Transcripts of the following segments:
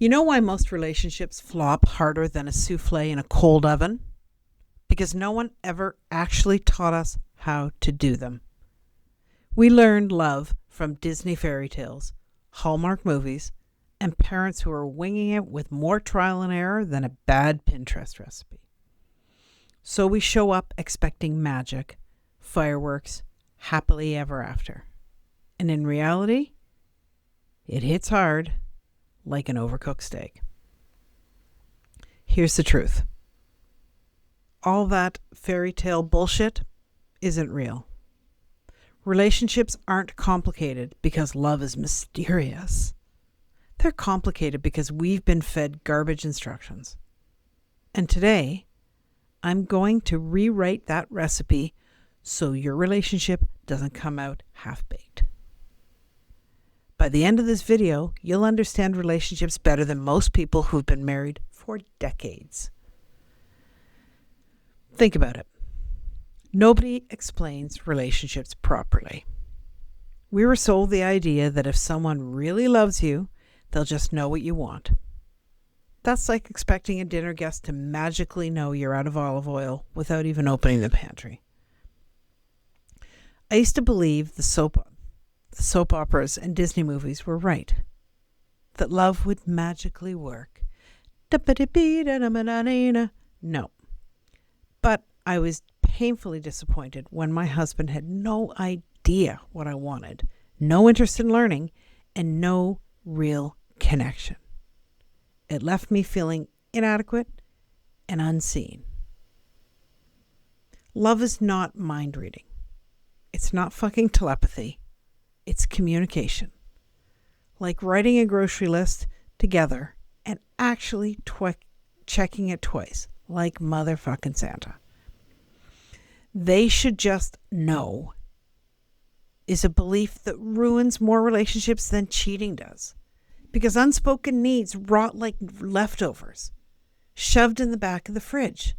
You know why most relationships flop harder than a souffle in a cold oven? Because no one ever actually taught us how to do them. We learned love from Disney fairy tales, Hallmark movies, and parents who are winging it with more trial and error than a bad Pinterest recipe. So we show up expecting magic, fireworks, happily ever after. And in reality, it hits hard like an overcooked steak. Here's the truth. All that fairy tale bullshit isn't real. Relationships aren't complicated because love is mysterious. They're complicated because we've been fed garbage instructions. And today, I'm going to rewrite that recipe so your relationship doesn't come out half-baked. By the end of this video, you'll understand relationships better than most people who've been married for decades. Think about it. Nobody explains relationships properly. We were sold the idea that if someone really loves you, they'll just know what you want. That's like expecting a dinner guest to magically know you're out of olive oil without even opening the pantry. I used to believe the soap operas and Disney movies were right, that love would magically work. No. But I was painfully disappointed when my husband had no idea what I wanted, no interest in learning, and no real connection. It left me feeling inadequate and unseen. Love is not mind reading. It's not fucking telepathy. It's communication. Like writing a grocery list together and actually checking it twice, like motherfucking Santa. They should just know is a belief that ruins more relationships than cheating does. Because unspoken needs rot like leftovers, shoved in the back of the fridge.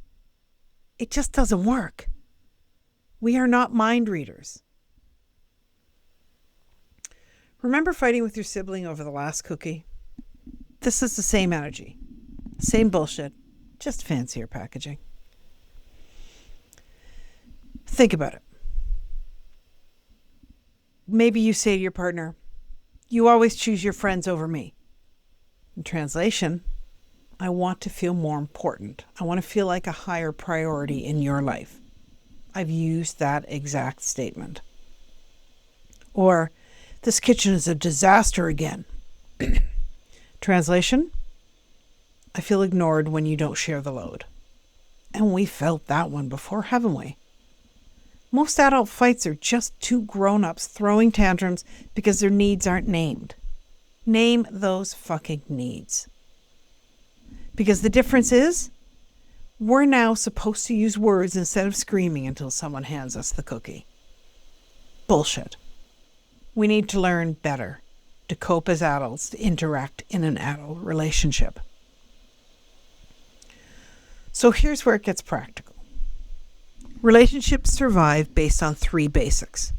It just doesn't work. We are not mind readers. Remember fighting with your sibling over the last cookie? This is the same energy, same bullshit, just fancier packaging. Think about it. Maybe you say to your partner, "You always choose your friends over me." In translation, I want to feel more important. I want to feel like a higher priority in your life. I've used that exact statement. Or, "This kitchen is a disaster again." Translation, I feel ignored when you don't share the load. And we felt that one before, haven't we? Most adult fights are just two grown-ups throwing tantrums because their needs aren't named. Name those fucking needs. Because the difference is, we're now supposed to use words instead of screaming until someone hands us the cookie. Bullshit. We need to learn better to cope as adults, to interact in an adult relationship. So here's where it gets practical. Relationships survive based on 3 basics,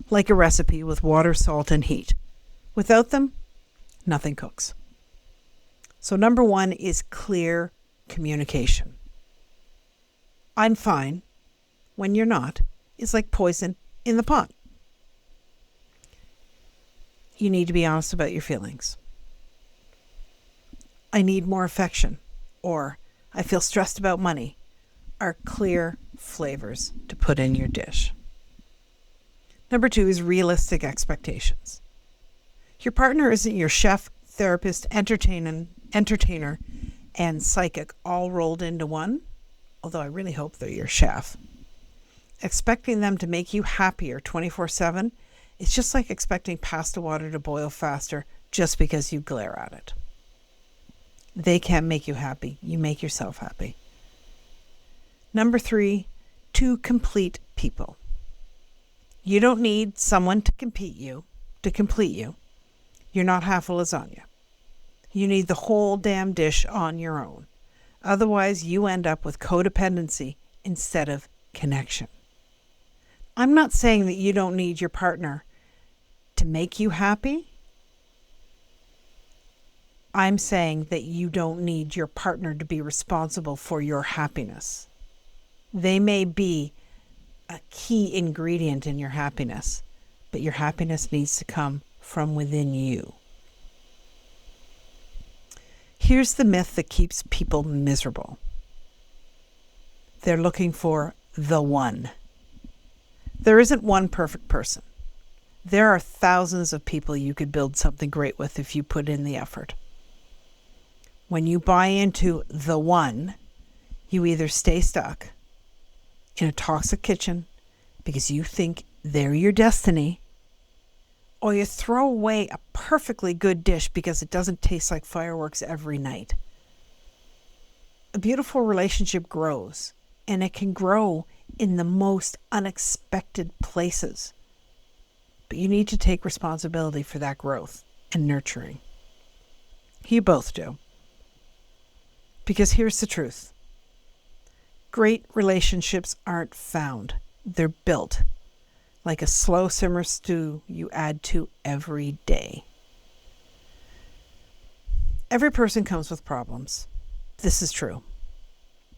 like a recipe with water, salt, and heat. Without them, nothing cooks. So number 1 is clear communication. "I'm fine" when you're not is like poison in the pot. You need to be honest about your feelings. "I need more affection," or "I feel stressed about money," are clear flavors to put in your dish. Number 2 is realistic expectations. Your partner isn't your chef, therapist, entertainer, and psychic all rolled into one, although I really hope they're your chef. Expecting them to make you happier 24/7 is just like expecting pasta water to boil faster just because you glare at it. They can't make you happy. You make yourself happy. Number 3, 2 complete people. You don't need someone to complete you. You're not half a lasagna. You need the whole damn dish on your own. Otherwise, you end up with codependency instead of connection. I'm not saying that you don't need your partner to make you happy. I'm saying that you don't need your partner to be responsible for your happiness. They may be a key ingredient in your happiness, but your happiness needs to come from within you. Here's the myth that keeps people miserable. They're looking for the one. There isn't one perfect person. There are thousands of people you could build something great with if you put in the effort. When you buy into the one, you either stay stuck in a toxic kitchen because you think they're your destiny, or you throw away a perfectly good dish because it doesn't taste like fireworks every night. A beautiful relationship grows, and it can grow in the most unexpected places. But you need to take responsibility for that growth and nurturing. You both do. Because here's the truth. Great relationships aren't found. They're built. Like a slow simmer stew you add to every day. Every person comes with problems. This is true.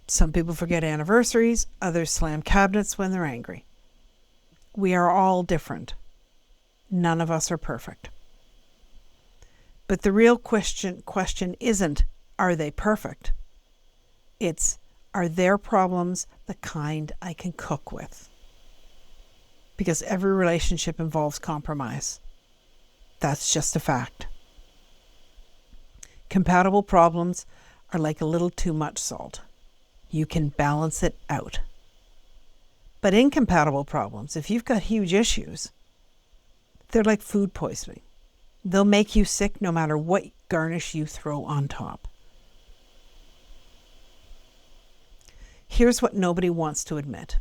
Some people forget anniversaries. Others slam cabinets when they're angry. We are all different. None of us are perfect. But the real question isn't, are they perfect? It's, are their problems the kind I can cook with? Because every relationship involves compromise. That's just a fact. Compatible problems are like a little too much salt. You can balance it out. But incompatible problems, if you've got huge issues, they're like food poisoning. They'll make you sick no matter what garnish you throw on top. Here's what nobody wants to admit.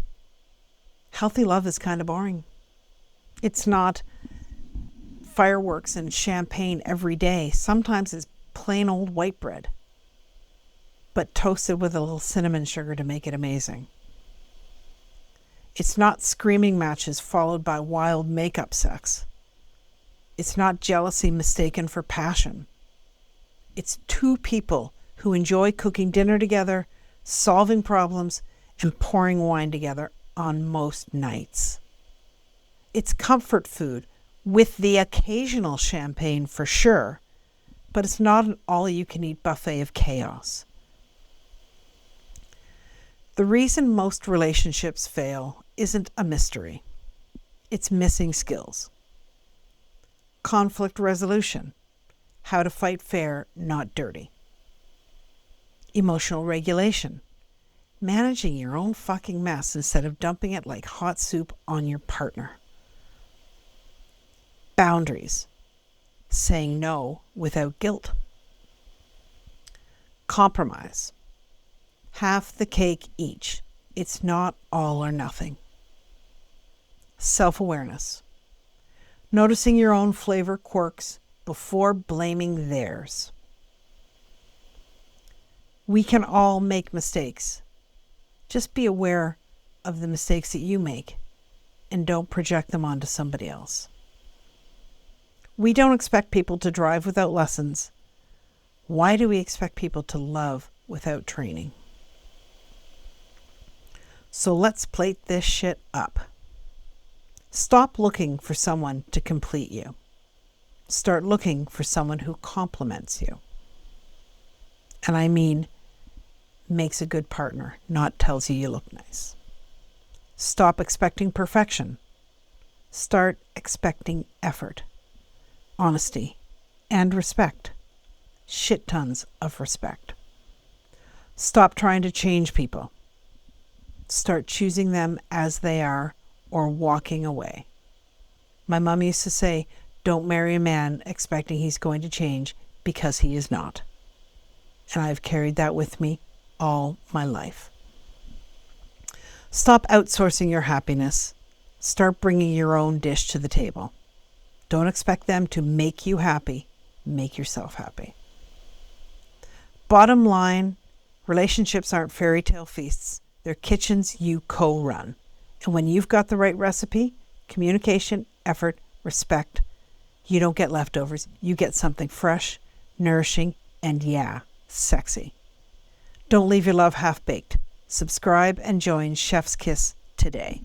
Healthy love is kind of boring. It's not fireworks and champagne every day. Sometimes it's plain old white bread, but toasted with a little cinnamon sugar to make it amazing. It's not screaming matches followed by wild makeup sex. It's not jealousy mistaken for passion. It's two people who enjoy cooking dinner together, solving problems, and pouring wine together on most nights. It's comfort food with the occasional champagne for sure, but it's not an all-you-can-eat buffet of chaos. The reason most relationships fail isn't a mystery. It's missing skills. Conflict resolution. How to fight fair, not dirty. Emotional regulation. Managing your own fucking mess instead of dumping it like hot soup on your partner. Boundaries. Saying no without guilt. Compromise. Half the cake each. It's not all or nothing. Self-awareness. Noticing your own flavor quirks before blaming theirs. We can all make mistakes. Just be aware of the mistakes that you make and don't project them onto somebody else. We don't expect people to drive without lessons. Why do we expect people to love without training? So let's plate this shit up. Stop looking for someone to complete you. Start looking for someone who complements you. And I mean, makes a good partner, not tells you you look nice. Stop expecting perfection. Start expecting effort, honesty, and respect. Shit tons of respect. Stop trying to change people. Start choosing them as they are or walking away. My mom used to say, don't marry a man expecting he's going to change because he is not. And I've carried that with me all my life. Stop outsourcing your happiness. Start bringing your own dish to the table. Don't expect them to make you happy. Make yourself happy. Bottom line, relationships aren't fairy tale feasts. They're kitchens you co-run. And when you've got the right recipe, communication, effort, respect, you don't get leftovers. You get something fresh, nourishing, and yeah, sexy. Don't leave your love half-baked. Subscribe and join Chef's Kiss today.